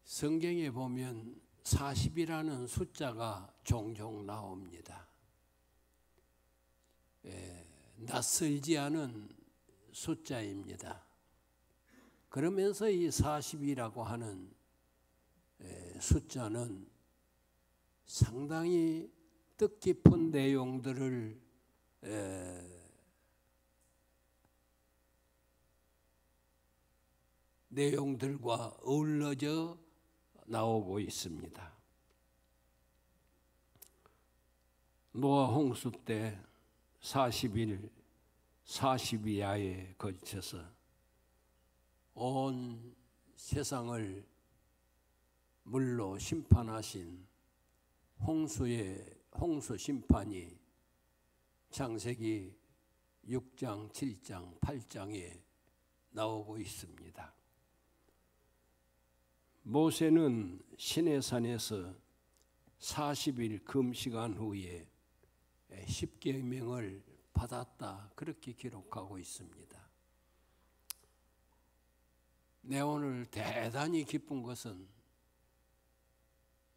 성경에 보면 40이라는 숫자가 종종 나옵니다. 낯설지 않은 숫자입니다. 그러면서 이 40이라고 하는 숫자는 상당히 뜻깊은 내용들과 어우러져 나오고 있습니다. 노아 홍수 때 40일 40야에 걸쳐서 온 세상을 물로 심판하신 홍수 심판이 창세기 6장, 7장, 8장에 나오고 있습니다. 모세는 시내산에서 40일 금식한 후에 십계명을 받았다, 그렇게 기록하고 있습니다. 내 오늘 대단히 기쁜 것은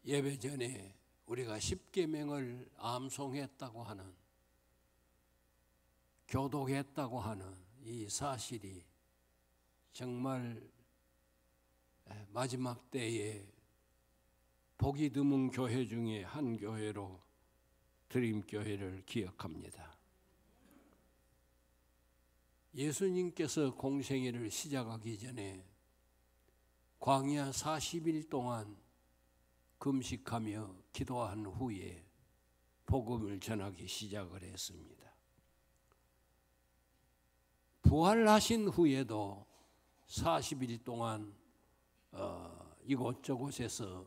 예배 전에 우리가 십계명을 암송했다고 하는, 교독했다고 하는 이 사실이 정말 마지막 때에 복이 드문 교회 중에 한 교회로 드림교회를 기억합니다. 예수님께서 공생애를 시작하기 전에 광야 40일 동안 금식하며 기도한 후에 복음을 전하기 시작을 했습니다. 부활하신 후에도 40일 동안 이곳저곳에서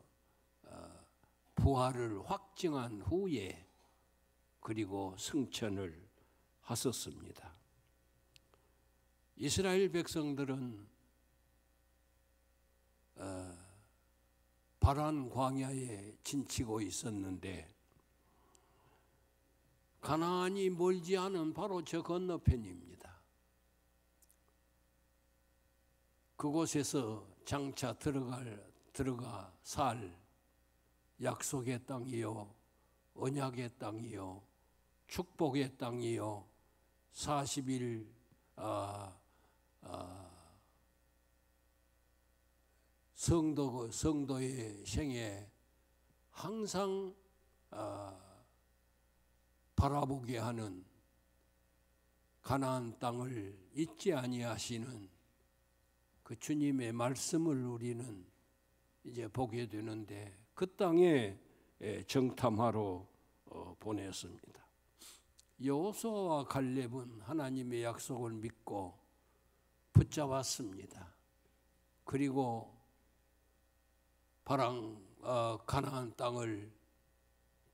부활을 확증한 후에 그리고 승천을 하셨습니다. 이스라엘 백성들은 바란 광야에 진치고 있었는데 가나안이 멀지 않은 바로 저 건너편입니다. 그곳에서 장차 들어가 살 약속의 땅이요, 언약의 땅이요, 축복의 땅이요, 40일 성도의 생에 항상 바라보게 하는 가나안 땅을 잊지 아니하시는 그 주님의 말씀을 우리는 이제 보게 되는데, 그 땅에 정탐하러 보냈습니다. 여호수아와 갈렙은 하나님의 약속을 믿고 붙잡았습니다. 그리고 가나안 땅을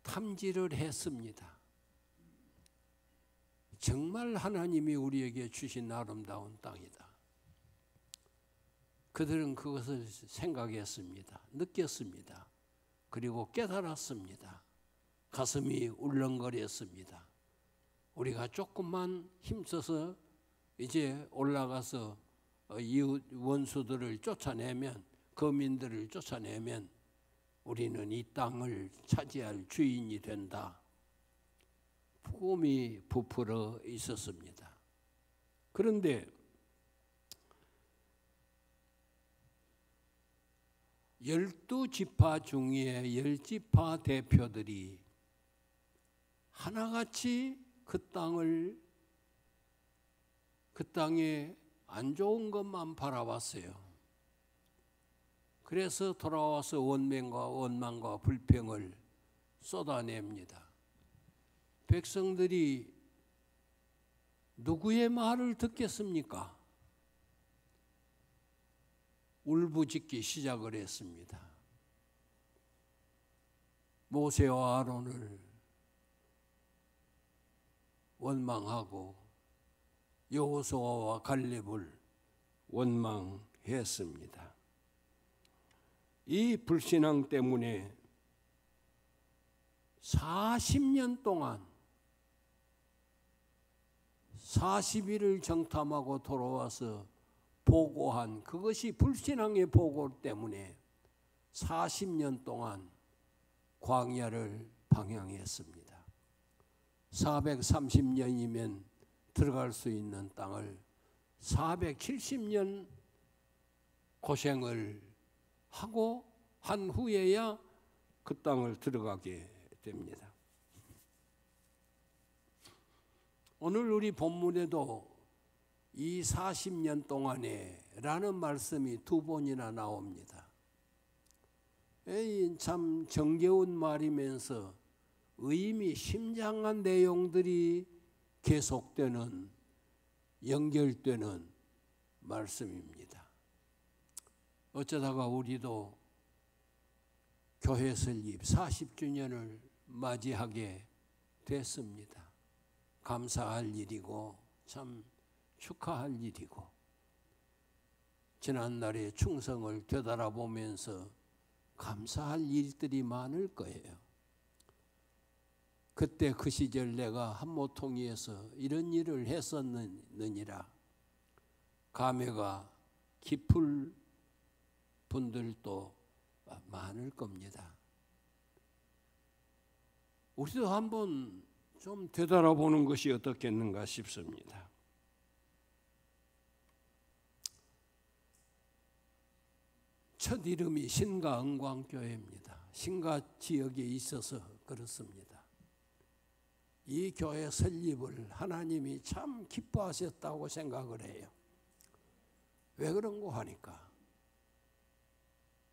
탐지를 했습니다. 정말 하나님이 우리에게 주신 아름다운 땅이다. 그들은 그것을 생각했습니다. 느꼈습니다. 그리고 깨달았습니다. 가슴이 울렁거렸습니다. 우리가 조금만 힘써서 이제 올라가서 이웃 원수들을 쫓아내면, 거민들을 쫓아내면 우리는 이 땅을 차지할 주인이 된다. 꿈이 부풀어 있었습니다. 그런데 12지파 중에 10지파 대표들이 하나같이 그 땅에 안 좋은 것만 바라봤어요. 그래서 돌아와서 원망과 불평을 쏟아냅니다. 백성들이 누구의 말을 듣겠습니까? 울부짖기 시작을 했습니다. 모세와 아론을 원망하고 여호수아와 갈렙을 원망했습니다. 이 불신앙 때문에 40년 동안 40일을 정탐하고 돌아와서 보고한 그것이 불신앙의 보고 때문에 40년 동안 광야를 방향했습니다. 430년이면 들어갈 수 있는 땅을 470년 고생을 하고 한 후에야 그 땅을 들어가게 됩니다. 오늘 우리 본문에도 이 40년 동안에 라는 말씀이 2번이나 나옵니다. 참 정겨운 말이면서 의미 심장한 내용들이 계속되는, 연결되는 말씀입니다. 어쩌다가 우리도 교회 설립 40주년을 맞이하게 됐습니다. 감사할 일이고 참 축하할 일이고, 지난날의 충성을 되돌아보면서 감사할 일들이 많을 거예요. 그때 그 시절 내가 한모통이에서 이런 일을 했었느니라 감회가 깊을 분들도 많을 겁니다. 우리도 한번 좀 되돌아보는 것이 어떻겠는가 싶습니다. 첫 이름이 신가 은광교회입니다. 신가 지역에 있어서 그렇습니다. 이 교회 설립을 하나님이 참 기뻐하셨다고 생각을 해요. 왜 그런고 하니까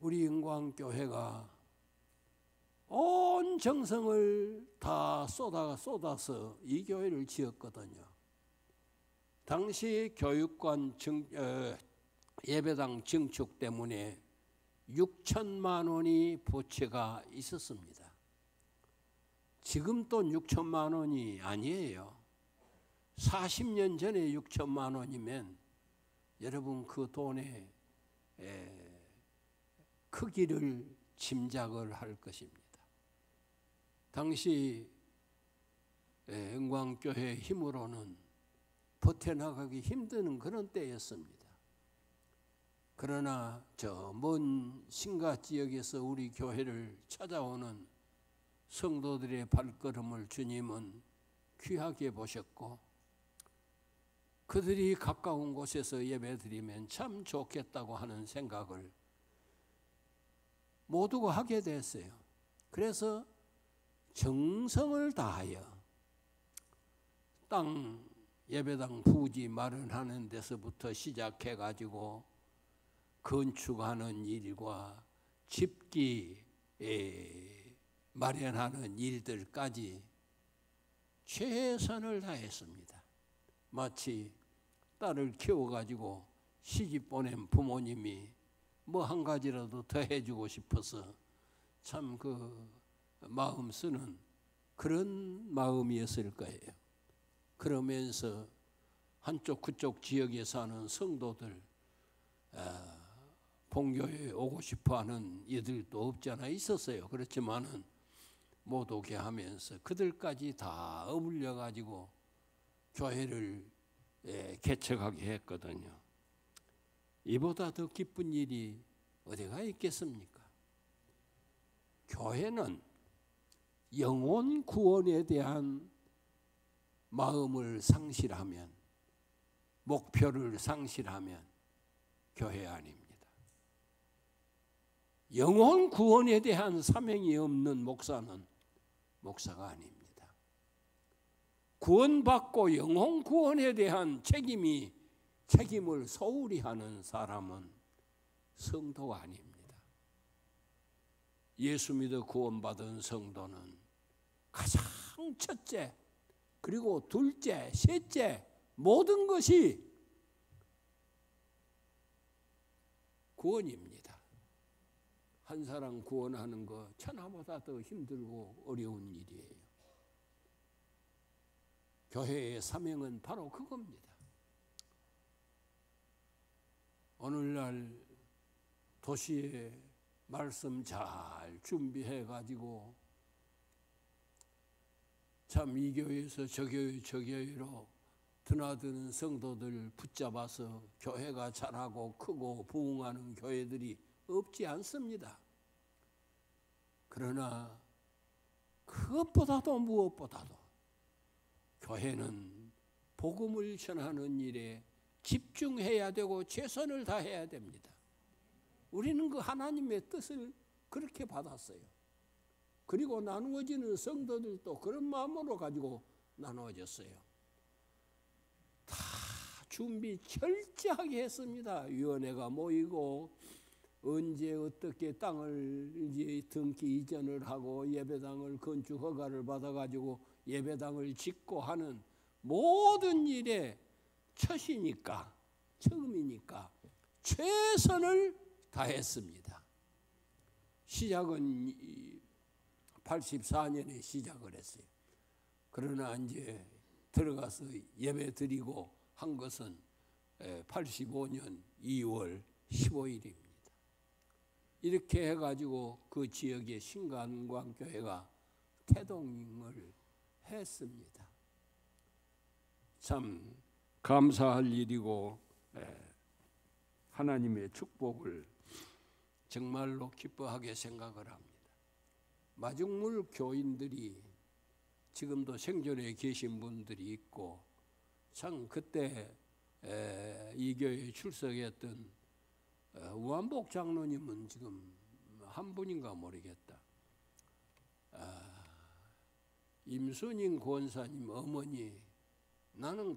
우리 은광교회가 온 정성을 다 쏟아서 이 교회를 지었거든요. 당시 교육관 예배당 증축 때문에 6천만 원이 부채가 있었습니다. 지금 돈 6천만 원이 아니에요. 40년 전에 6천만 원이면 여러분 그 돈의 크기를 짐작을 할 것입니다. 당시 은광교회 힘으로는 버텨나가기 힘든 그런 때였습니다. 그러나 저 먼 신가 지역에서 우리 교회를 찾아오는 성도들의 발걸음을 주님은 귀하게 보셨고, 그들이 가까운 곳에서 예배드리면 참 좋겠다고 하는 생각을 모두가 하게 됐어요. 그래서 정성을 다하여 땅 예배당 부지 마련하는 데서부터 시작해가지고 건축하는 일과 집기 마련하는 일들까지 최선을 다했습니다. 마치 딸을 키워가지고 시집 보낸 부모님이 뭐 한 가지라도 더 해주고 싶어서 참 그 마음 쓰는 그런 마음이었을 거예요. 그러면서 한쪽 그쪽 지역에 사는 성도들 본교회에 오고 싶어하는 이들도 없지 않아 있었어요. 그렇지만은 못 오게 하면서 그들까지 다 어울려 가지고 교회를 개척하게 했거든요. 이보다 더 기쁜 일이 어디가 있겠습니까? 교회는 영혼 구원에 대한 마음을 상실하면, 목표를 상실하면 교회 아닙니다. 영혼 구원에 대한 사명이 없는 목사는 목사가 아닙니다. 구원받고 영혼 구원에 대한 책임을 소홀히 하는 사람은 성도가 아닙니다. 예수 믿어 구원받은 성도는 가장 첫째, 그리고 둘째, 셋째 모든 것이 구원입니다. 한 사람 구원하는 거 천하보다 더 힘들고 어려운 일이에요. 교회의 사명은 바로 그겁니다. 오늘날 도시에 말씀 잘 준비해 가지고 참 이 교회에서 저 교회로 드나드는 성도들 붙잡아서 교회가 자라고 크고 부흥하는 교회들이 없지 않습니다. 그러나 그것보다도 무엇보다도 교회는 복음을 전하는 일에 집중해야 되고 최선을 다해야 됩니다. 우리는 그 하나님의 뜻을 그렇게 받았어요. 그리고 나누어지는 성도들도 그런 마음으로 가지고 나누어졌어요. 다 준비 철저하게 했습니다. 위원회가 모이고 언제 어떻게 땅을 이제 등기 이전을 하고 예배당을 건축 허가를 받아가지고 예배당을 짓고 하는 모든 일에 처음이니까 최선을 다했습니다. 시작은 84년에 시작을 했어요. 그러나 이제 들어가서 예배 드리고 한 것은 85년 2월 15일입니다. 이렇게 해가지고 그 지역의 신간광교회가 태동을 했습니다. 참 감사할 일이고 하나님의 축복을 정말로 기뻐하게 생각을 합니다. 마중물 교인들이 지금도 생존에 계신 분들이 있고 참 그때 이 교회에 출석했던 우한복 장로님은 지금 한 분인가 모르겠다. 임순인 권사님 어머니, 나는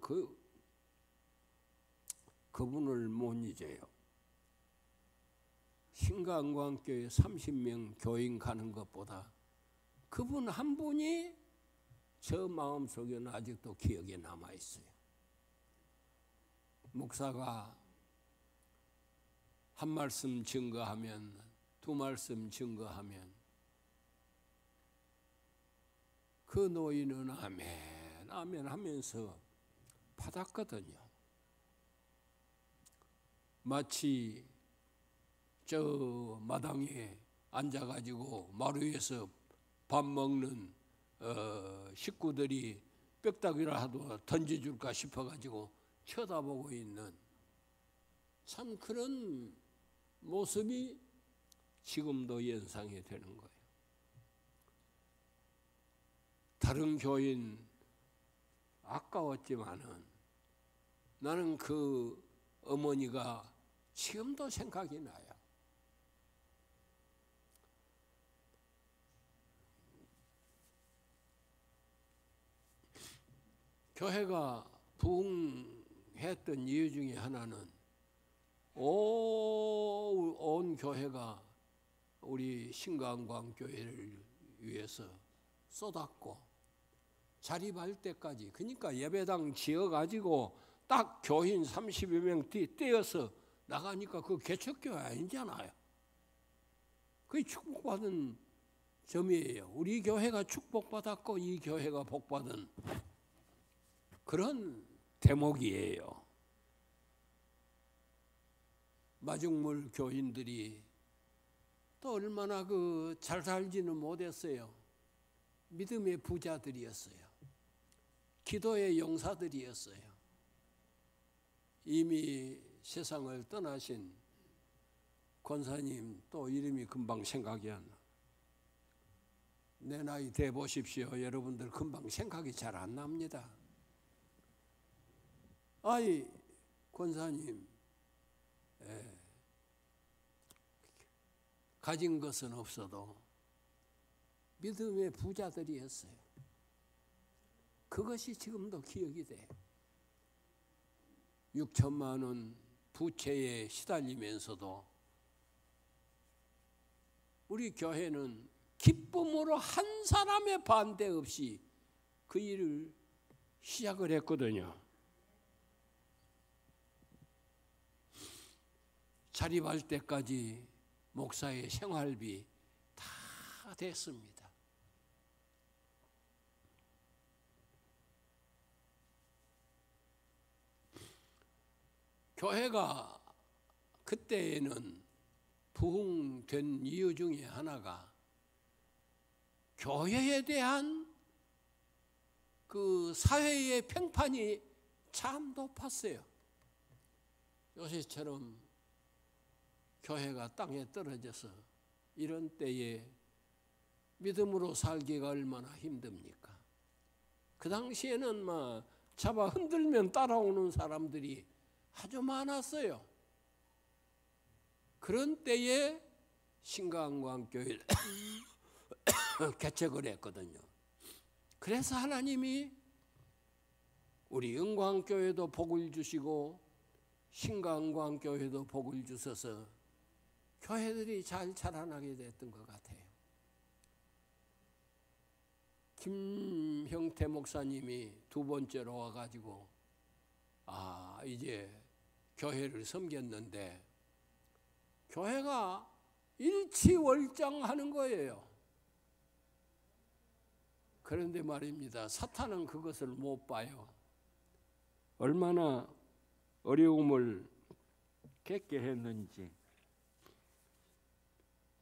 그분을 못 잊어요. 신강광교회 30명 교인 가는 것보다 그분 한 분이 저 마음속에는 아직도 기억에 남아있어요. 목사가 한 말씀 증거하면, 두 말씀 증거하면 그 노인은 아멘 아멘 하면서 받았거든요. 마치 저 마당에 앉아가지고 마루 위에서 밥 먹는 식구들이 뼈다귀라도 던져줄까 싶어가지고 쳐다보고 있는 참 그런 모습이 지금도 연상이 되는 거예요. 다른 교인 아까웠지만은 나는 그 어머니가 지금도 생각이 나요. 교회가 부흥했던 이유 중에 하나는 온 교회가 우리 신강광교회를 위해서 쏟았고 자립할 때까지, 그러니까 예배당 지어가지고 딱 교인 30여 명 떼어서 나가니까 그 개척교회 아니잖아요. 그게 축복받은 점이에요. 우리 교회가 축복받았고 이 교회가 복받은 그런 대목이에요. 마중물 교인들이 또 얼마나 잘 살지는 못했어요. 믿음의 부자들이었어요. 기도의 용사들이었어요. 이미 세상을 떠나신 권사님 또 이름이 금방 생각이 안 나. 내 나이 돼 보십시오. 여러분들 금방 생각이 잘 안 납니다. 아이 권사님 가진 것은 없어도 믿음의 부자들이었어요. 그것이 지금도 기억이 돼. 6천만 원 부채에 시달리면서도 우리 교회는 기쁨으로 한 사람의 반대 없이 그 일을 시작을 했거든요. 자립할 때까지 목사의 생활비 다 됐습니다. 교회가 그때에는 부흥된 이유 중에 하나가 교회에 대한 그 사회의 평판이 참 높았어요. 요새처럼 교회가 땅에 떨어져서 이런 때에 믿음으로 살기가 얼마나 힘듭니까? 그 당시에는 막 잡아 흔들면 따라오는 사람들이 아주 많았어요. 그런 때에 신강광교회를 개척을 했거든요. 그래서 하나님이 우리 은광교회도 복을 주시고 신강광교회도 복을 주셔서 교회들이 잘 자라나게 됐던 것 같아요. 김형태 목사님이 두 번째로 와가지고 이제 교회를 섬겼는데 교회가 일치월장하는 거예요. 그런데 말입니다. 사탄은 그것을 못 봐요. 얼마나 어려움을 겪게 했는지.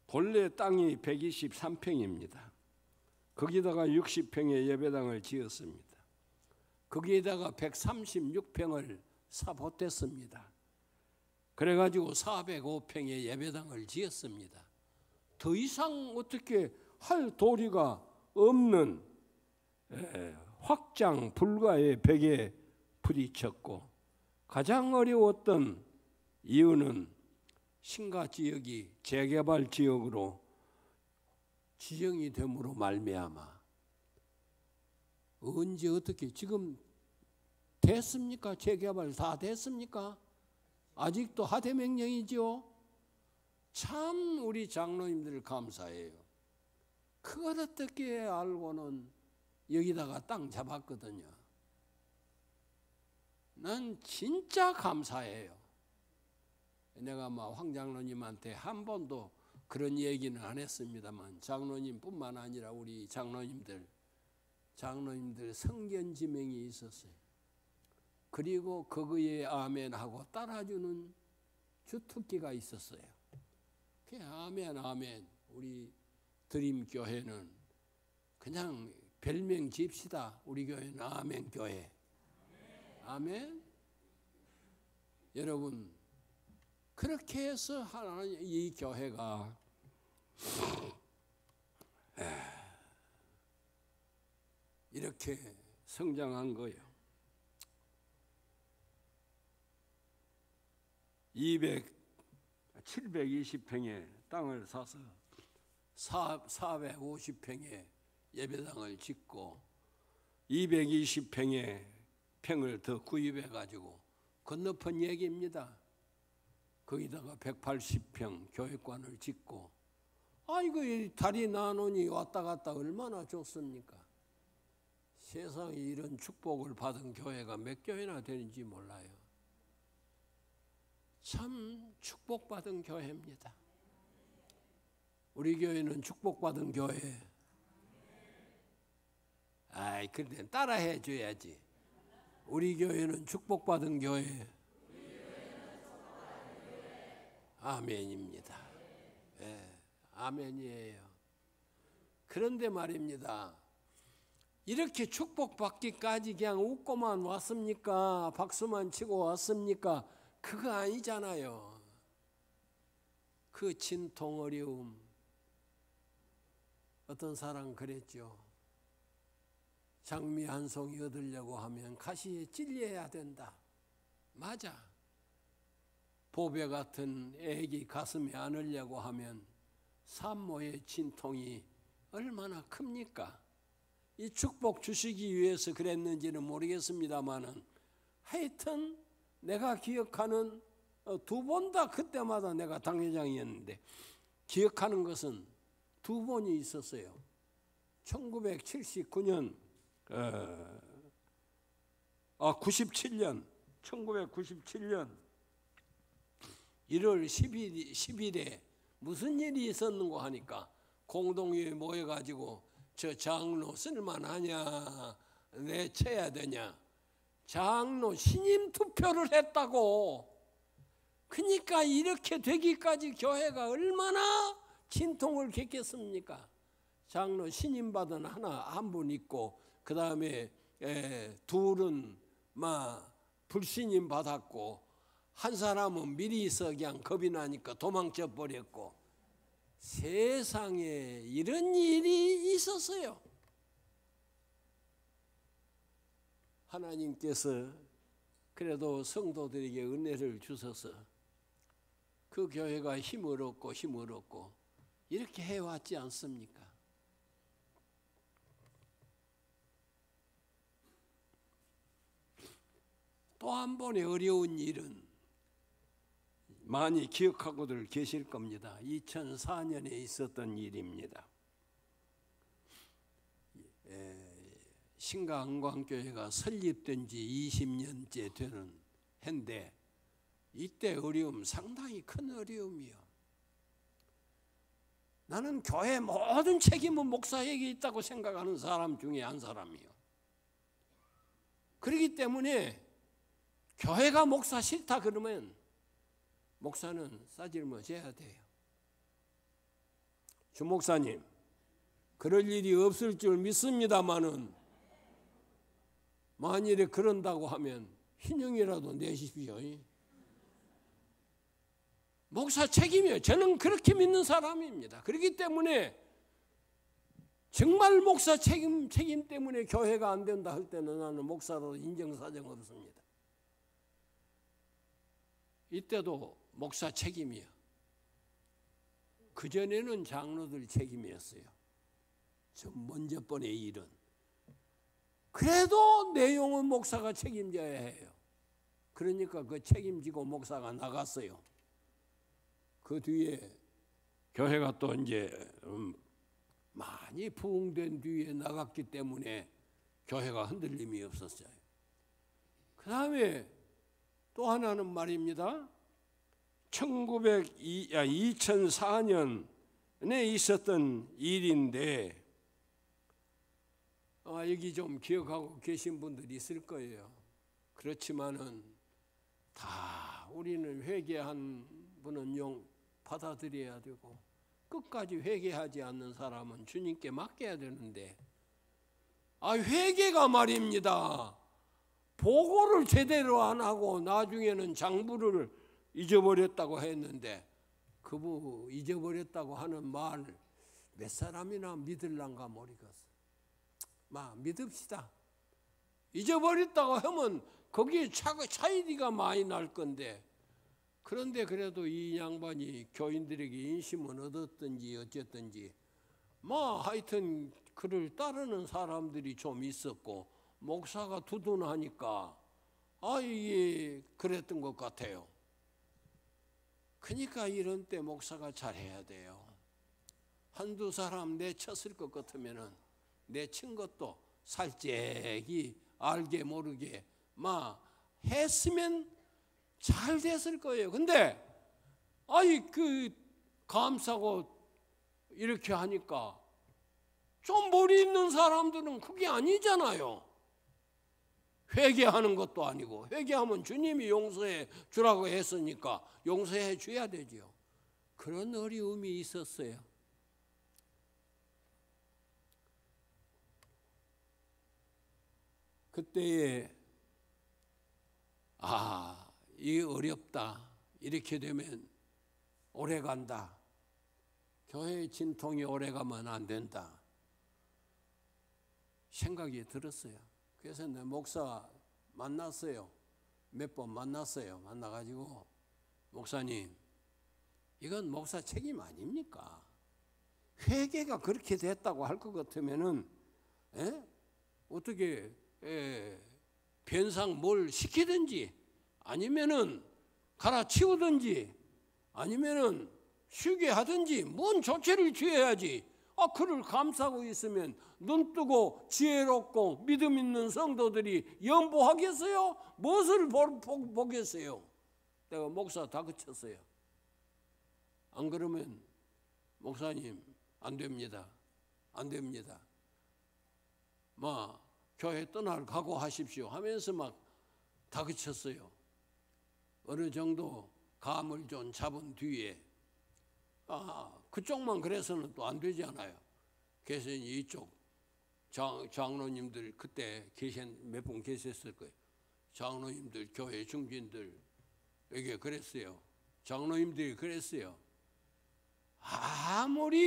본래 땅이 123평입니다. 거기다가 60평의 예배당을 지었습니다. 거기에다가 136평을 사보탰습니다. 그래가지고 405평의 예배당을 지었습니다. 더 이상 어떻게 할 도리가 없는 확장 불가의 벽에 부딪혔고, 가장 어려웠던 이유는 신가 지역이 재개발 지역으로 지정이 됨으로 말미암아 언제 어떻게 지금 됐습니까? 재개발 다 됐습니까? 아직도 하대명령이죠. 참 우리 장로님들 감사해요. 그걸 어떻게 알고는 여기다가 땅 잡았거든요. 난 진짜 감사해요. 내가 황 장로님한테 한 번도 그런 얘기는 안 했습니다만, 장로님뿐만 아니라 우리 장로님들 성견지명이 있었어요. 그리고 거기에 아멘하고 따라주는 주특기가 있었어요. 아멘 아멘. 우리 드림교회는 그냥 별명 집시다. 우리 교회는 아멘 교회. 아멘. 여러분, 그렇게 해서 하나님 이 교회가 이렇게 성장한 거예요. 720평의 땅을 사서 450평의 예배당을 짓고 220평의 평을 더 구입해 가지고 건너편 얘기입니다. 거기다가 180평 교회관을 짓고, 이거 다리 나누니 왔다 갔다 얼마나 좋습니까? 세상에 이런 축복을 받은 교회가 몇 교회나 되는지 몰라요. 참 축복받은 교회입니다. 우리 교회는 축복받은 교회. 그런데 따라해 줘야지. 우리 교회는 축복받은 교회. 아멘입니다. 아멘이에요. 그런데 말입니다. 이렇게 축복받기까지 그냥 웃고만 왔습니까? 박수만 치고 왔습니까? 그거 아니잖아요. 그 진통 어려움. 어떤 사람 그랬죠. 장미 한 송이 얻으려고 하면 가시에 찔려야 된다. 맞아. 보배 같은 애기 가슴에 안으려고 하면 산모의 진통이 얼마나 큽니까? 이 축복 주시기 위해서 그랬는지는 모르겠습니다만은 하여튼 내가 기억하는 두 번 다 그때마다 내가 당회장이었는데 기억하는 것은 두 번이 있었어요. 1997년 1월 10일에 무슨 일이 있었는고 하니까 공동회에 모여가지고 저 장로 쓸만하냐 내쳐야 되냐 장로 신임 투표를 했다고. 그러니까 이렇게 되기까지 교회가 얼마나 진통을 겪겠습니까? 장로 신임 받은 한 분 있고 그 다음에 둘은 불신임 받았고 한 사람은 미리서 그냥 겁이 나니까 도망쳐 버렸고 세상에 이런 일이 있었어요. 하나님께서 그래도 성도들에게 은혜를 주셔서 그 교회가 힘을 얻고 이렇게 해왔지 않습니까? 또 한 번의 어려운 일은 많이 기억하고들 계실 겁니다. 2004년에 있었던 일입니다. 신강광교회가 설립된 지 20년째 되는 해인데 이때 어려움 상당히 큰 어려움이요. 나는 교회 모든 책임은 목사에게 있다고 생각하는 사람 중에 한 사람이요. 그렇기 때문에 교회가 목사 싫다 그러면 목사는 싸질머져야 돼요. 주목사님, 그럴 일이 없을 줄 믿습니다마는 만일에 그런다고 하면 희명이라도 내십시오. 목사 책임이에요. 저는 그렇게 믿는 사람입니다. 그렇기 때문에 정말 목사 책임 때문에 교회가 안 된다 할 때는 나는 목사로 인정사정 없습니다. 이때도 목사 책임이요. 그전에는 장로들 책임이었어요. 저 먼저 번의 일은. 그래도 내용은 목사가 책임져야 해요. 그러니까 그 책임지고 목사가 나갔어요. 그 뒤에 교회가 또 이제 많이 부흥된 뒤에 나갔기 때문에 교회가 흔들림이 없었어요. 그 다음에 또 하나는 말입니다. 2004년에 있었던 일인데 여기 좀 기억하고 계신 분들이 있을 거예요. 그렇지만은 다 우리는 회개한 분은 받아들여야 되고 끝까지 회개하지 않는 사람은 주님께 맡겨야 되는데 회개가 말입니다. 보고를 제대로 안 하고 나중에는 장부를 잊어버렸다고 했는데 그부 잊어버렸다고 하는 말 몇 사람이나 믿을란가 모르겠어. 믿읍시다. 잊어버렸다고 하면 거기에 차이가 많이 날 건데 그런데 그래도 이 양반이 교인들에게 인심은 얻었든지 어쨌든지 하여튼 그를 따르는 사람들이 좀 있었고 목사가 두둔하니까 이게 그랬던 것 같아요. 그러니까 이런 때 목사가 잘해야 돼요. 한두 사람 내쳤을 것 같으면은 내친 것도 살짝이 알게 모르게 했으면 잘 됐을 거예요. 근데 그 감싸고 이렇게 하니까 좀 머리 있는 사람들은 그게 아니잖아요. 회개하는 것도 아니고 회개하면 주님이 용서해 주라고 했으니까 용서해 줘야 되죠. 그런 어려움이 있었어요. 그때에 이게 어렵다. 이렇게 되면 오래 간다. 교회의 진통이 오래 가면 안 된다. 생각이 들었어요. 그래서 내 목사 만났어요. 몇 번 만났어요. 만나가지고 목사님, 이건 목사 책임 아닙니까? 회개가 그렇게 됐다고 할 것 같으면은 어떻게 변상 뭘 시키든지 아니면은 갈아치우든지 아니면은 쉬게 하든지 뭔 조치를 취해야지. 그를 감싸고 있으면 눈 뜨고 지혜롭고 믿음 있는 성도들이 연보하겠어요? 무엇을 보겠어요? 내가 목사 다그쳤어요. 안 그러면 목사님 안 됩니다. 안 됩니다. 교회 떠날 각오하십시오 하면서 다그쳤어요. 어느 정도 감을 좀 잡은 뒤에 그쪽만 그래서는 또 안 되잖아요. 그래서 이쪽 장로님들 그때 몇 분 계셨을 거예요. 장로님들, 교회 중진들에게 그랬어요. 장로님들이 그랬어요. 아무리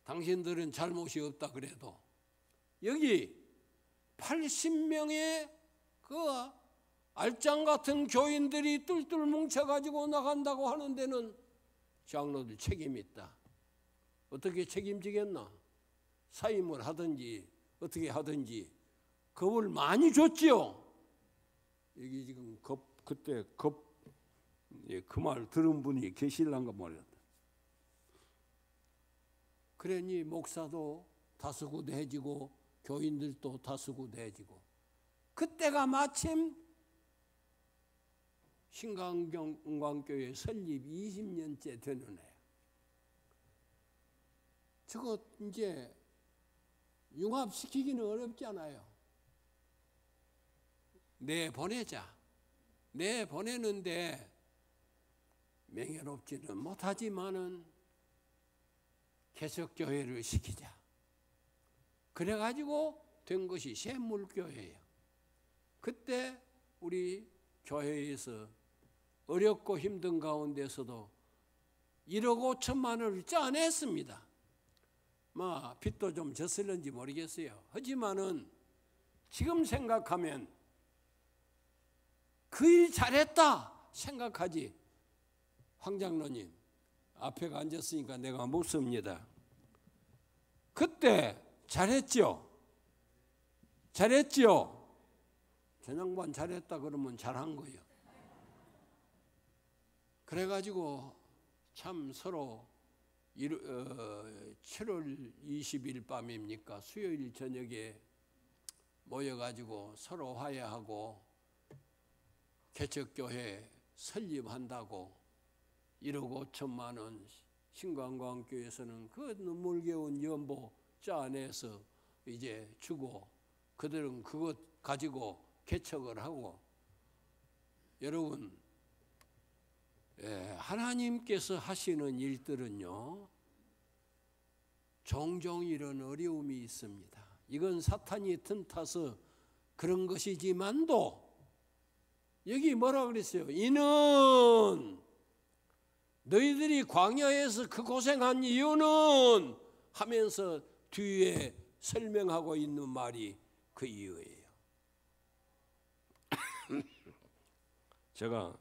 당신들은 잘못이 없다 그래도 여기 80명의 그 알짱 같은 교인들이 뚫뚫 뭉쳐가지고 나간다고 하는 데는 장로들 책임이 있다. 어떻게 책임지겠나? 사임을 하든지 어떻게 하든지 겁을 많이 줬지요. 여기 지금 그때 그 말 들은 분이 계실란가 모르겠다. 그러니 목사도 다스고대지고 교인들도 다스고대지고 그때가 마침 신강경광교회 설립 20년째 되는 해야. 저거 이제 융합시키기는 어렵잖아요. 내보내자. 내보내는데 명예롭지는 못하지만은 개척교회를 시키자. 그래가지고 된 것이 샘물교회예요. 그때 우리 교회에서 어렵고 힘든 가운데서도 1억 5천만 원을 짜냈습니다. 빚도 좀 졌을는지 모르겠어요. 하지만은 지금 생각하면 그 일 잘했다 생각하지. 황장로님 앞에 앉았으니까 내가 묻습니다. 그때 잘했죠? 잘했죠? 저 양반 잘했다 그러면 잘한 거예요. 그래가지고 참 서로 7월 20일 밤입니까? 수요일 저녁에 모여가지고 서로 화해하고 개척교회 설립한다고 1억 5천만 원 신강광교에서는 그 눈물겨운 연보 짜내서 이제 주고 그들은 그것 가지고 개척을 하고 여러분 하나님께서 하시는 일들은요 종종 이런 어려움이 있습니다. 이건 사탄이 틈타서 그런 것이지만도 여기 뭐라 그랬어요? 이는 너희들이 광야에서 그 고생한 이유는 하면서 뒤에 설명하고 있는 말이 그 이유예요. 제가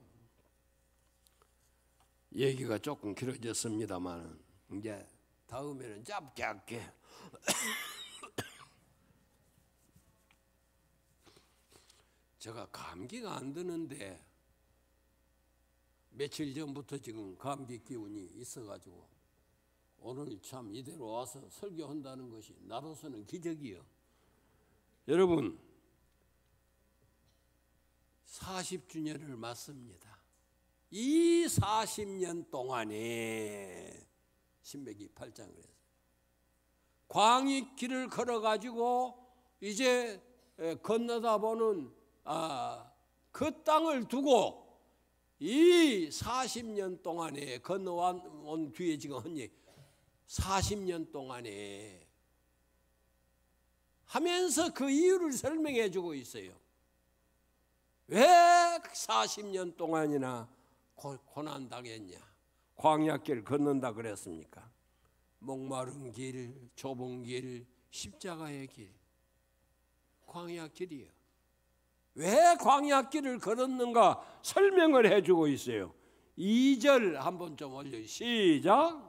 얘기가 조금 길어졌습니다만 이제 다음에는 짧게 할게. 제가 감기가 안 드는데 며칠 전부터 지금 감기 기운이 있어가지고 오늘 참 이대로 와서 설교한다는 것이 나로서는 기적이요. 여러분 40주년을 맞습니다. 이 40년 동안에 신명기 8장을 해서 광익길을 걸어가지고 이제 건너다 보는 그 땅을 두고 이 40년 동안에 건너온 뒤에 지금 언니 40년 동안에 하면서 그 이유를 설명해 주고 있어요. 왜 40년 동안이나 고난당했냐? 광야길 걷는다 그랬습니까? 목마른 길, 좁은 길, 십자가의 길, 광야길이요. 왜 광야길을 걸었는가 설명을 해주고 있어요. 2절 한번 좀 올려 시작.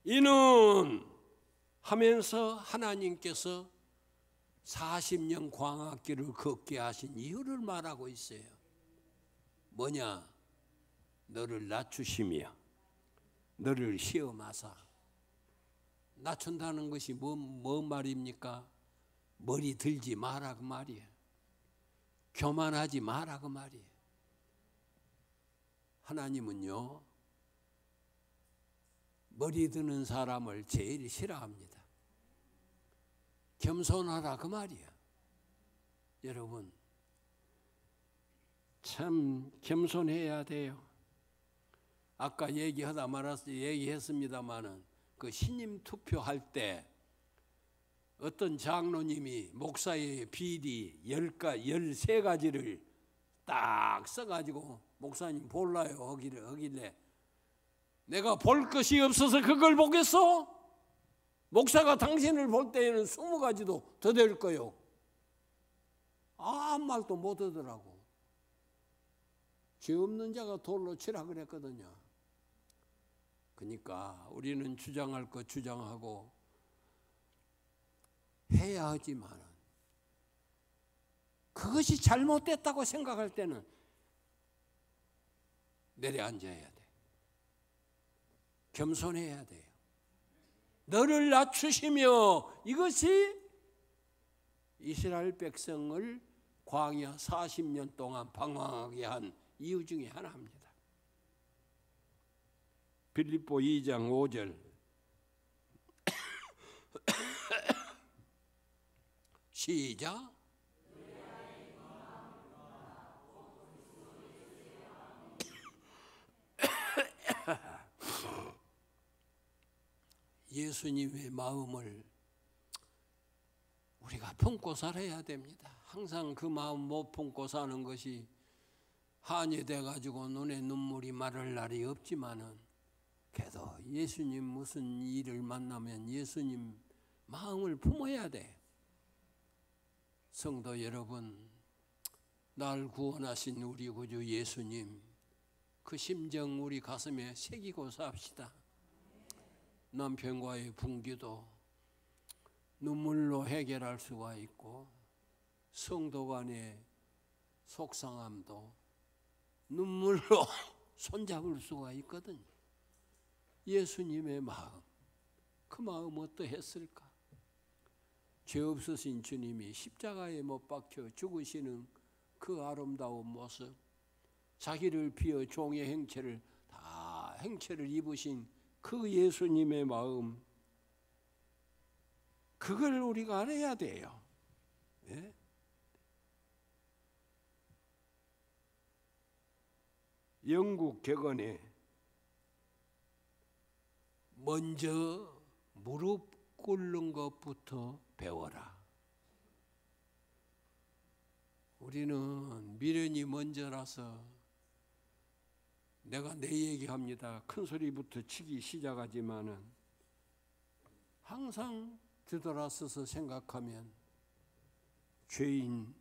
이는 하면서 하나님께서 40년 광야길을 걷게 하신 이유를 말하고 있어요. 뭐냐? 너를 낮추시며 너를 시험하사. 낮춘다는 것이 뭔 말입니까? 머리 들지 마라 그 말이에요. 교만하지 마라 그 말이에요. 하나님은요 머리 드는 사람을 제일 싫어합니다. 겸손하라 그 말이야. 여러분 참 겸손해야 돼요. 아까 얘기했습니다마는 그 신임 투표할 때 어떤 장로님이 목사의 비리 13가지를 딱 써가지고 목사님 볼라요 하길래 내가 볼 것이 없어서 그걸 보겠어? 목사가 당신을 볼 때에는 20가지도 더 될 거요. 아무 말도 못 하더라고. 죄 없는 자가 돌로 치라 그랬거든요. 그러니까 우리는 주장할 것 주장하고 해야 하지만 그것이 잘못됐다고 생각할 때는 내려앉아야 돼. 겸손해야 돼요. 너를 낮추시며, 이것이 이스라엘 백성을 광야 40년 동안 방황하게 한 이유 중에 하나입니다. 빌립보 2장 5절 시작. 예수님의 마음을 우리가 품고 살아야 됩니다. 항상 그 마음 못 품고 사는 것이 한이 돼가지고 눈에 눈물이 마를 날이 없지만은 그래도 예수님 무슨 일을 만나면 예수님 마음을 품어야 돼. 성도 여러분, 날 구원하신 우리 구주 예수님 그 심정 우리 가슴에 새기고 삽시다. 남편과의 분기도 눈물로 해결할 수가 있고 성도 간의 속상함도 눈물로 손잡을 수가 있거든요. 예수님의 마음, 그 마음 어떠했을까? 죄 없으신 주님이 십자가에 못 박혀 죽으시는 그 아름다운 모습, 자기를 비어 종의 행체를 다 행체를 입으신 그 예수님의 마음, 그걸 우리가 알아야 돼요. 예? 영국 격언에 먼저 무릎 꿇는 것부터 배워라. 우리는 미련이 먼저라서 내가 내 얘기합니다. 큰 소리부터 치기 시작하지만은 항상 뒤돌아서서 생각하면 죄인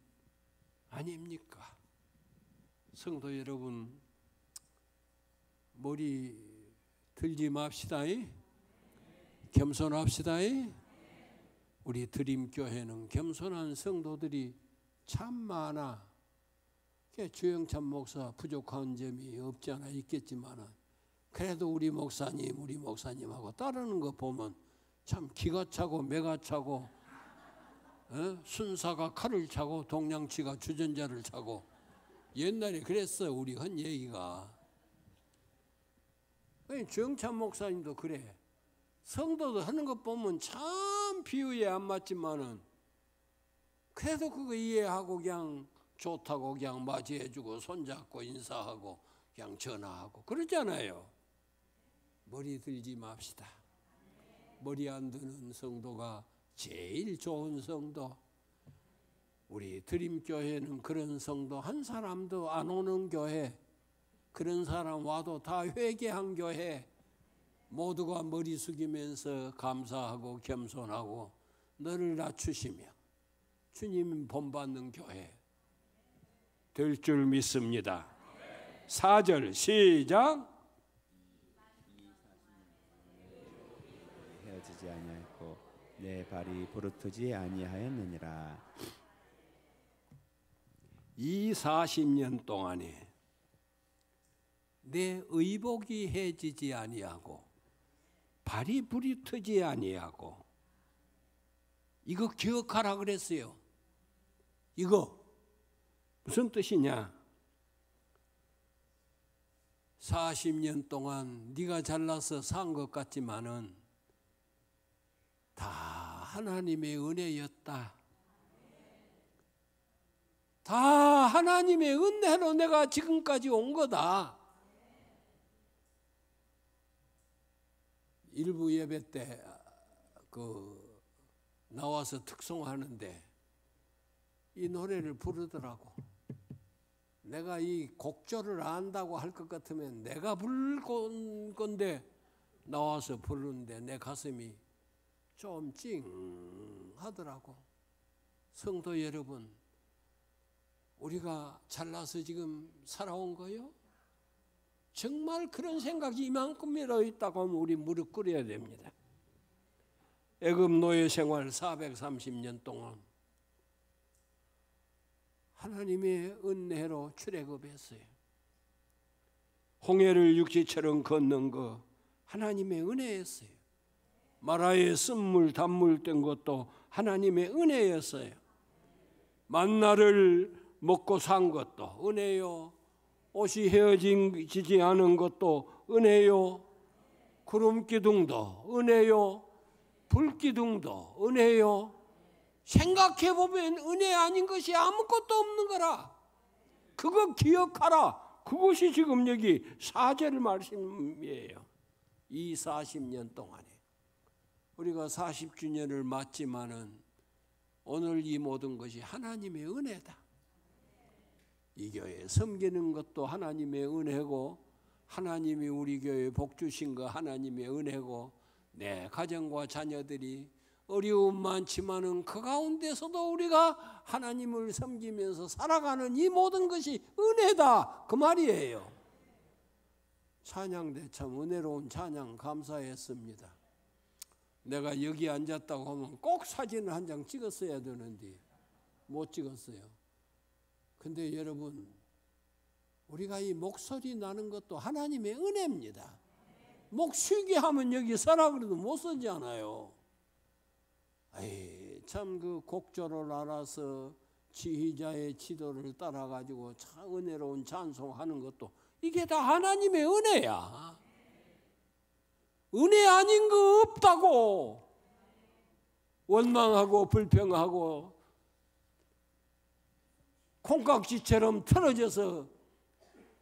아닙니까? 성도 여러분, 머리 들지 맙시다. 겸손합시다. 우리 드림교회는 겸손한 성도들이 참 많아. 주영찬 목사 부족한 점이 없지 않아 있겠지만 그래도 우리 목사님하고 따르는 거 보면 참 기가 차고 매가 차고 순사가 칼을 차고 동냥치가 주전자를 차고 옛날에 그랬어. 우리 한 얘기가. 주영찬 목사님도 그래. 성도도 하는 것 보면 참 비유에 안 맞지만은 그래도 그거 이해하고 그냥 좋다고 그냥 맞이해주고 손잡고 인사하고 그냥 전화하고 그러잖아요. 머리 들지 맙시다. 머리 안 드는 성도가 제일 좋은 성도. 우리 드림교회는 그런 성도 한 사람도 안 오는 교회, 그런 사람 와도 다 회개한 교회, 모두가 머리 숙이면서 감사하고 겸손하고 너를 낮추시며 주님 본받는 교회 될 줄 믿습니다. 4절 시작. 헤어지지 아니하였고 내 발이 부르트지 아니하였느니라. 이 40년 동안에 내 의복이 해지지 아니하고 발이 부르트지 아니하고, 이거 기억하라 그랬어요. 이거 무슨 뜻이냐? 40년 동안 네가 잘나서 산 것 같지만은 다 하나님의 은혜였다. 다 하나님의 은혜로 내가 지금까지 온 거다. 일부 예배 때 나와서 특송하는데 이 노래를 부르더라고. 내가 이 곡조를 안다고 할 것 같으면 내가 부를 건데 나와서 부르는데 내 가슴이 좀 찡하더라고. 성도 여러분, 우리가 잘나서 지금 살아온 거요? 정말 그런 생각이 이만큼이라도 있다고 하면 우리 무릎 꿇어야 됩니다. 애굽 노예 생활 430년 동안 하나님의 은혜로 출애굽했어요. 홍해를 육지처럼 걷는 거 하나님의 은혜였어요. 마라에 쓴물 단물 뜬 것도 하나님의 은혜였어요. 만나를 먹고 산 것도 은혜요. 옷이 헤어지지 않은 것도 은혜요. 구름 기둥도 은혜요. 불 기둥도 은혜요. 생각해 보면 은혜 아닌 것이 아무것도 없는 거라. 그거 기억하라. 그것이 지금 여기 4절 말씀이에요. 이 40년 동안에 우리가 40주년을 맞지만은 오늘 이 모든 것이 하나님의 은혜다. 이 교회 섬기는 것도 하나님의 은혜고, 하나님이 우리 교회에 복 주신 거 하나님의 은혜고, 내 가정과 자녀들이 어려움 많지만은 그 가운데서도 우리가 하나님을 섬기면서 살아가는 이 모든 것이 은혜다, 그 말이에요. 찬양대 참 은혜로운 찬양 감사했습니다. 내가 여기 앉았다고 하면 꼭 사진을 한 장 찍었어야 되는데 못 찍었어요. 근데 여러분, 우리가 이 목소리 나는 것도 하나님의 은혜입니다. 목 쉬게 하면 여기 서라 그래도 못 서잖아요. 참 그 곡조를 알아서 지휘자의 지도를 따라가지고 참 은혜로운 찬송하는 것도 이게 다 하나님의 은혜야. 은혜 아닌 거 없다고. 원망하고 불평하고 콩깍지처럼 틀어져서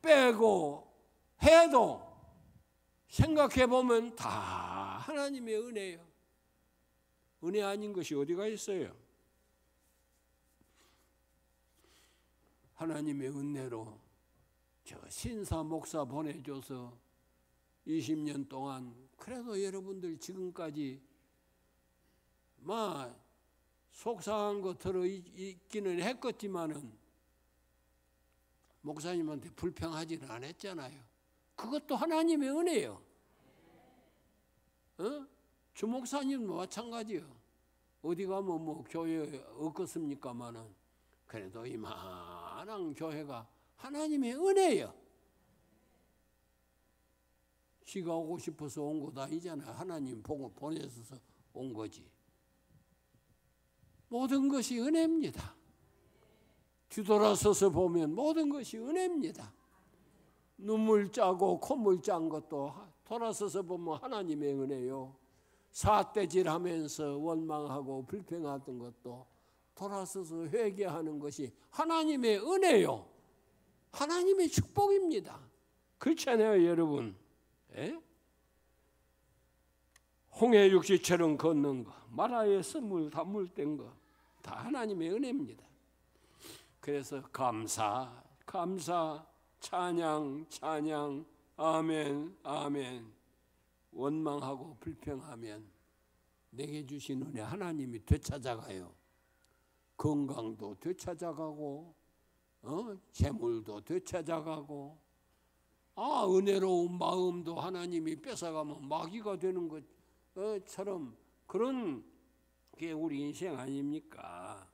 빼고 해도 생각해 보면 다 하나님의 은혜예요. 은혜 아닌 것이 어디가 있어요? 하나님의 은혜로 저 신사 목사 보내줘서 20년 동안 그래도 여러분들 지금까지 막 속상한 거 들어 있기는 했겠지만은 목사님한테 불평하지는 않았잖아요. 그것도 하나님의 은혜예요. 주목사님도 마찬가지요. 어디 가면 뭐 교회 없겠습니까마는 그래도 이만한 교회가 하나님의 은혜예요. 지가 오고 싶어서 온 것 아니잖아요. 하나님 보내셔서 온 거지. 모든 것이 은혜입니다. 뒤돌아서서 보면 모든 것이 은혜입니다. 눈물 짜고 콧물 짠 것도 돌아서서 보면 하나님의 은혜요. 삿대질하면서 원망하고 불평하던 것도 돌아서서 회개하는 것이 하나님의 은혜요. 하나님의 축복입니다. 그렇잖아요, 여러분. 에? 홍해 육지처럼 걷는 거, 마라에 쓴물 단물 뗀 거 다 하나님의 은혜입니다. 그래서 감사, 찬양, 아멘, 아멘. 원망하고 불평하면 내게 주신 은혜 하나님이 되찾아가요. 건강도 되찾아가고 재물도 되찾아가고 은혜로운 마음도 하나님이 뺏어가면 마귀가 되는 것처럼 그런 게 우리 인생 아닙니까?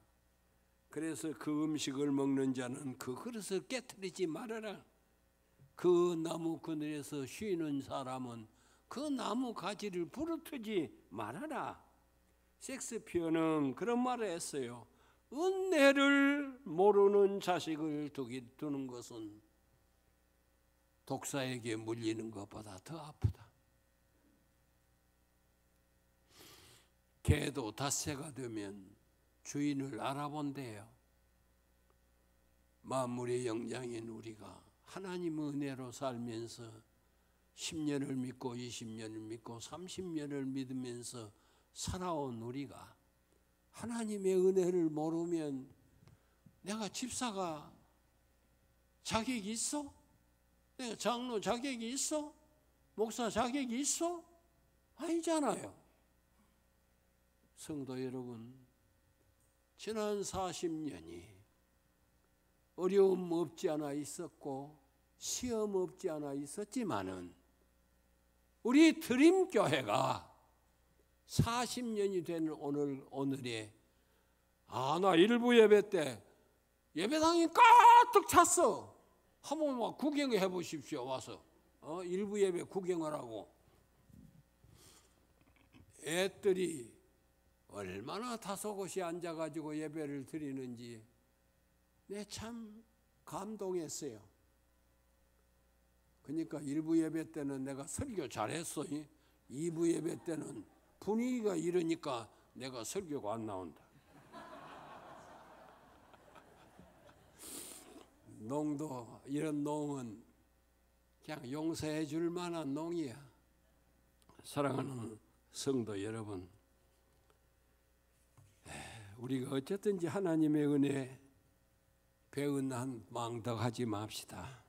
그래서 그 음식을 먹는 자는 그 그릇을 깨트리지 말아라. 그 나무 그늘에서 쉬는 사람은 그 나무 가지를 부러뜨리지 말아라. 섹스피어는 그런 말을 했어요. 은혜를 모르는 자식을 두는 것은 독사에게 물리는 것보다 더 아프다. 개도 닷새가 되면 주인을 알아본대요. 만물의 영장인 우리가 하나님 은혜로 살면서 10년을 믿고 20년을 믿고 30년을 믿으면서 살아온 우리가 하나님의 은혜를 모르면 내가 집사가 자격이 있어? 내가 장로 자격이 있어? 목사 자격이 있어? 아니잖아요. 성도 여러분, 지난 40년이 어려움 없지 않아 있었고 시험 없지 않아 있었지만은 우리 드림교회가 40년이 된 오늘에 나 일부 예배 때 예배당이 가득 찼어. 한번 막 구경해 보십시오. 와서 일부 예배 구경을 하고 애들이 얼마나 다소곳이 앉아가지고 예배를 드리는지 내 참 감동했어요. 그러니까 일부 예배 때는 내가 설교 잘했어. 2부 예배 때는 분위기가 이러니까 내가 설교가 안 나온다. 농도 이런 농은 그냥 용서해 줄 만한 농이야. 사랑하는 성도 여러분, 우리가 어쨌든지 하나님의 은혜 배은 한 망덕하지 맙시다.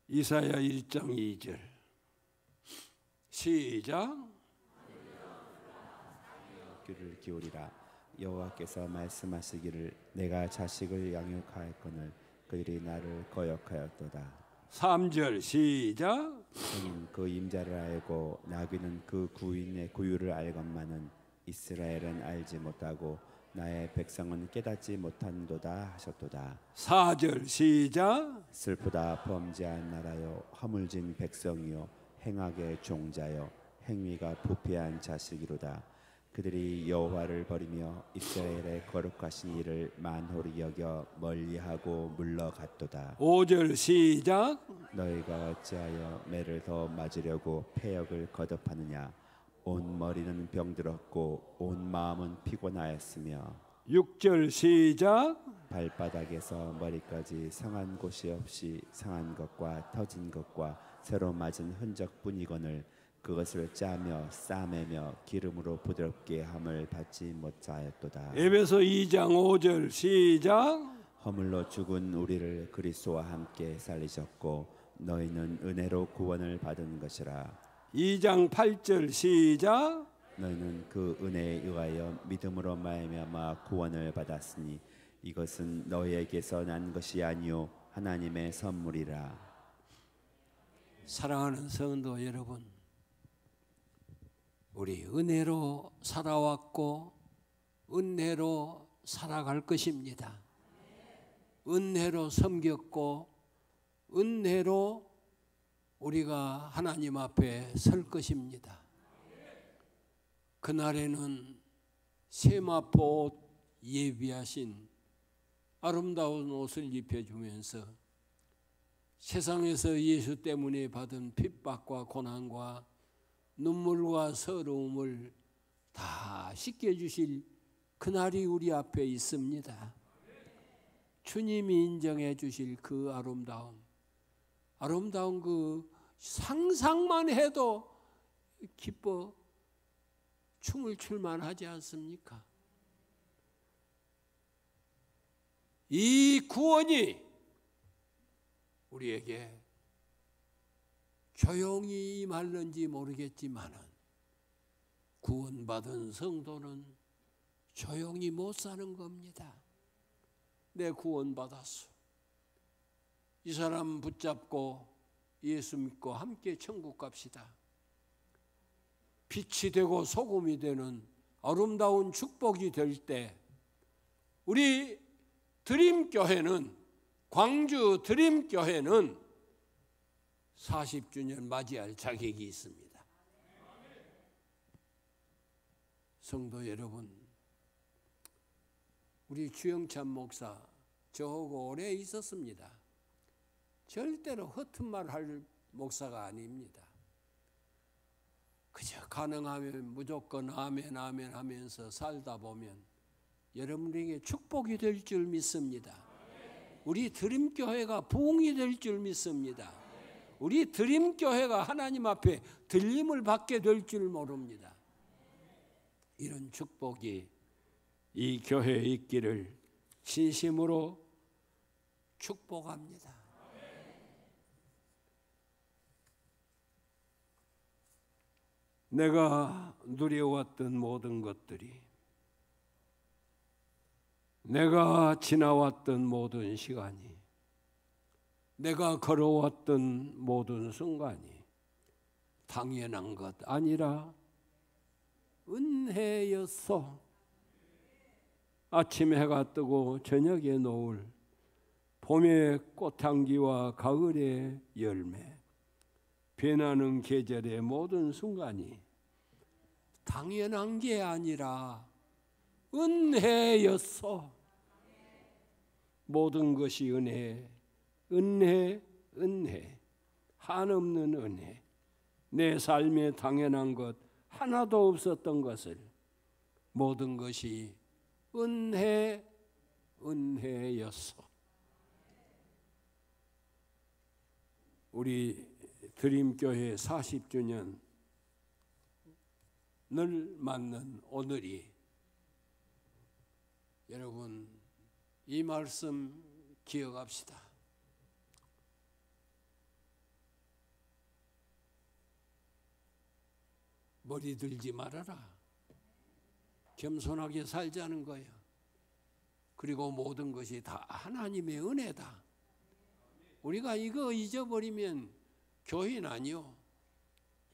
이사야 1장 2절 시작. 귀를 기울이라. 여호와께서 말씀하시기를 내가 자식을 양육하였거늘 그들이 나를 거역하였도다. 3절 시작. 저는 그 임자를 알고 나귀는 그 구인의 구유를 알건만은 이스라엘은 알지 못하고 나의 백성은 깨닫지 못한도다 하셨도다. 4절 시작. 슬프다 범죄한 나라요 허물진 백성이요 행악의 종자요 행위가 부패한 자식이로다. 그들이 여호와를 버리며 이스라엘의 거룩하신 이를 만홀히 여겨 멀리하고 물러갔도다. 5절 시작. 너희가 어찌하여 매를 더 맞으려고 패역을 거듭하느냐. 온 머리는 병들었고 온 마음은 피곤하였으며 6절 시작. 발바닥에서 머리까지 상한 곳이 없이 상한 것과 터진 것과 새로 맞은 흔적뿐이거늘 그것을 짜며 싸매며 기름으로 부드럽게 함을 받지 못하였도다. 에베소 2장 5절 시작. 허물로 죽은 우리를 그리스도와 함께 살리셨고 너희는 은혜로 구원을 받은 것이라. 2장 8절 시작. 너희는 그 은혜에 의하여 믿음으로 말미암아 구원을 받았으니 이것은 너희에게서 난 것이 아니요 하나님의 선물이라. 사랑하는 성도 여러분, 우리 은혜로 살아왔고 은혜로 살아갈 것입니다. 은혜로 섬겼고 은혜로 우리가 하나님 앞에 설 것입니다. 그날에는 세마포 옷 예비하신 아름다운 옷을 입혀주면서 세상에서 예수 때문에 받은 핍박과 고난과 눈물과 서러움을 다 씻겨주실 그날이 우리 앞에 있습니다. 주님이 인정해 주실 그 아름다운 그 상상만 해도 기뻐 춤을 출만 하지 않습니까? 이 구원이 우리에게 조용히 임할는지 모르겠지만은 구원받은 성도는 조용히 못 사는 겁니다. 내 구원받았어. 이 사람 붙잡고 예수 믿고 함께 천국 갑시다. 빛이 되고 소금이 되는 아름다운 축복이 될 때 우리 드림교회는 광주 드림교회는 40주년 맞이할 자격이 있습니다. 성도 여러분, 우리 주영찬 목사 저하고 오래 있었습니다. 절대로 허튼 말 할 목사가 아닙니다. 그저 가능하면 무조건 아멘 아멘 하면서 살다 보면 여러분에게 축복이 될 줄 믿습니다. 우리 드림교회가 부흥이 될 줄 믿습니다. 우리 드림교회가 하나님 앞에 들림을 받게 될 줄 모릅니다. 이런 축복이 이 교회에 있기를 진심으로 축복합니다. 내가 누려왔던 모든 것들이, 내가 지나왔던 모든 시간이, 내가 걸어왔던 모든 순간이 당연한 것 아니라 은혜였소. 아침에 해가 뜨고 저녁에 노을, 봄의 꽃향기와 가을의 열매, 변하는 계절의 모든 순간이 당연한 게 아니라 은혜였소. 모든 것이 은혜, 은혜, 은혜, 한없는 은혜. 내 삶에 당연한 것 하나도 없었던 것을 모든 것이 은혜, 은혜였소. 우리 드림교회 40주년을 맞는 오늘이, 여러분 이 말씀 기억합시다. 머리 들지 말아라. 겸손하게 살자는 거예요. 그리고 모든 것이 다 하나님의 은혜다. 우리가 이거 잊어버리면 교인 아니요.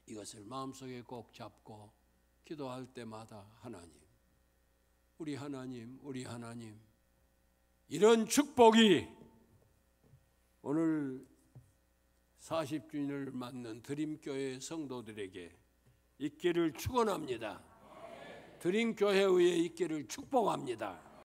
이것을 마음속에 꼭 잡고 기도할 때마다 하나님, 우리 하나님, 우리 하나님, 이런 축복이 오늘 40주년을 맞는 드림교회 성도들에게 있기를 축원합니다. 드림교회에 있기를 축복합니다.